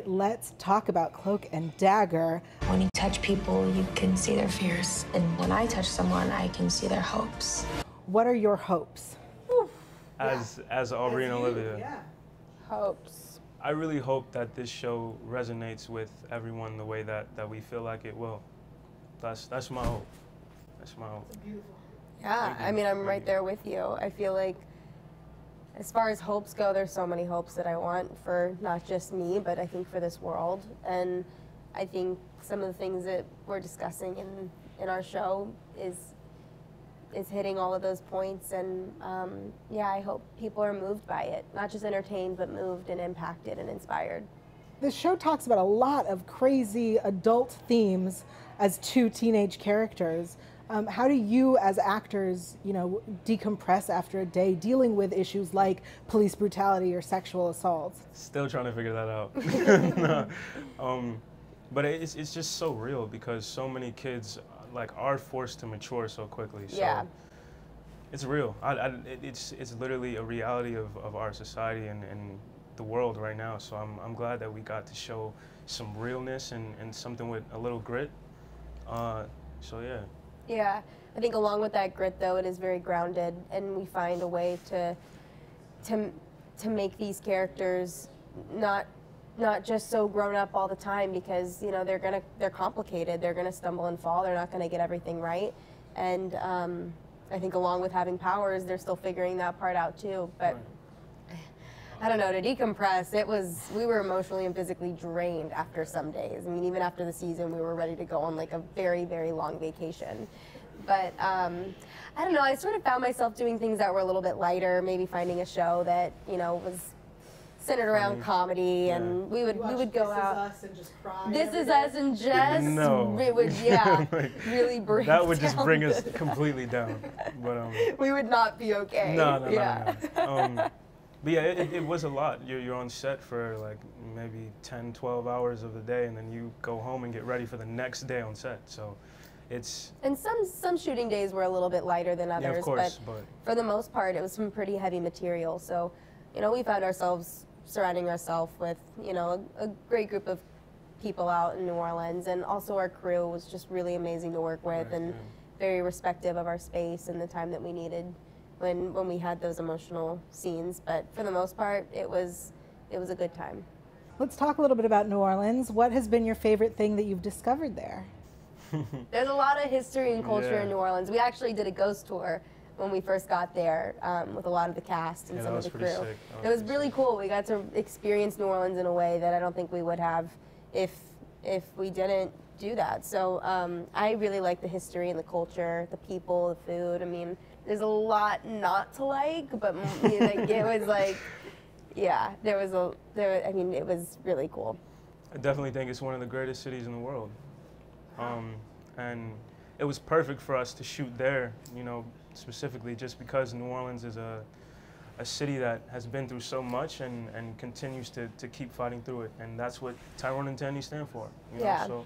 Let's talk about Cloak and Dagger. When you touch people, you can see their fears. And when I touch someone, I can see their hopes. What are your hopes? As Aubrey and Olivia. Yeah. Hopes. I really hope that this show resonates with everyone the way that we feel like it will. That's my hope. That's my hope. Beautiful. Yeah, I mean, I'm right there with you. I feel like as far as hopes go, there's so many hopes that I want for not just me, but I think for this world. And I think some of the things that we're discussing in our show is hitting all of those points. And yeah, I hope people are moved by it, not just entertained, but moved and impacted and inspired. This show talks about a lot of crazy adult themes as two teenage characters. How do you, as actors, decompress after a day dealing with issues like police brutality or sexual assault? Still trying to figure that out. No. But it's just so real because so many kids are forced to mature so quickly. So yeah. It's real. It's literally a reality of our society and the world right now. So I'm glad that we got to show some realness and something with a little grit. So yeah. Yeah, I think along with that grit, though, it is very grounded, and we find a way to make these characters not just so grown up all the time, because they're complicated, they're gonna stumble and fall, they're not gonna get everything right, and I think along with having powers, they're still figuring that part out too. But I don't know, to decompress, we were emotionally and physically drained after some days. I mean, even after the season, we were ready to go on a very, very long vacation. But I don't know, I sort of found myself doing things that were a little bit lighter, maybe finding a show that, was centered around comedy, yeah. and we would go out. This Is Us and just cry. This Is Us and just, no. It would, really bring that would just down bring us completely down. But we would not be okay. No. But yeah, it was a lot. You're on set for maybe 10, 12 hours of the day, and then you go home and get ready for the next day on set. So it's... And some shooting days were a little bit lighter than others, yeah, of course, but for the most part, it was some pretty heavy material. So, we found ourselves surrounding ourselves with, a great group of people out in New Orleans, and also our crew was just really amazing to work with, and very respective of our space and the time that we needed when we had those emotional scenes. But for the most part, it was a good time. Let's talk a little bit about New Orleans. What has been your favorite thing that you've discovered there? There's a lot of history and culture in New Orleans. We actually did a ghost tour when we first got there with a lot of the cast and some of the crew. It was really cool. We got to experience New Orleans in a way that I don't think we would have if we didn't do that. So I really like the history and the culture, the people, the food. I mean, there's a lot not to like, but it was yeah, it was really cool. I definitely think it's one of the greatest cities in the world. And it was perfect for us to shoot there, specifically just because New Orleans is a city that has been through so much and continues to keep fighting through it. And that's what Tyrone and Tandy stand for. Yeah. So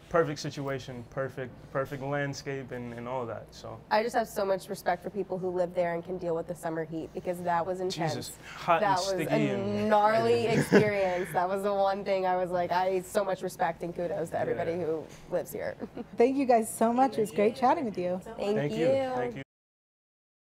perfect situation, perfect landscape and all of that. So I just have so much respect for people who live there and can deal with the summer heat, because that was intense. Jesus, hot that and was sticky a gnarly experience. That was the one thing I was like, I so much respect and kudos to everybody who lives here. Thank you guys so much. It was great chatting with you. Thank you. Thank you.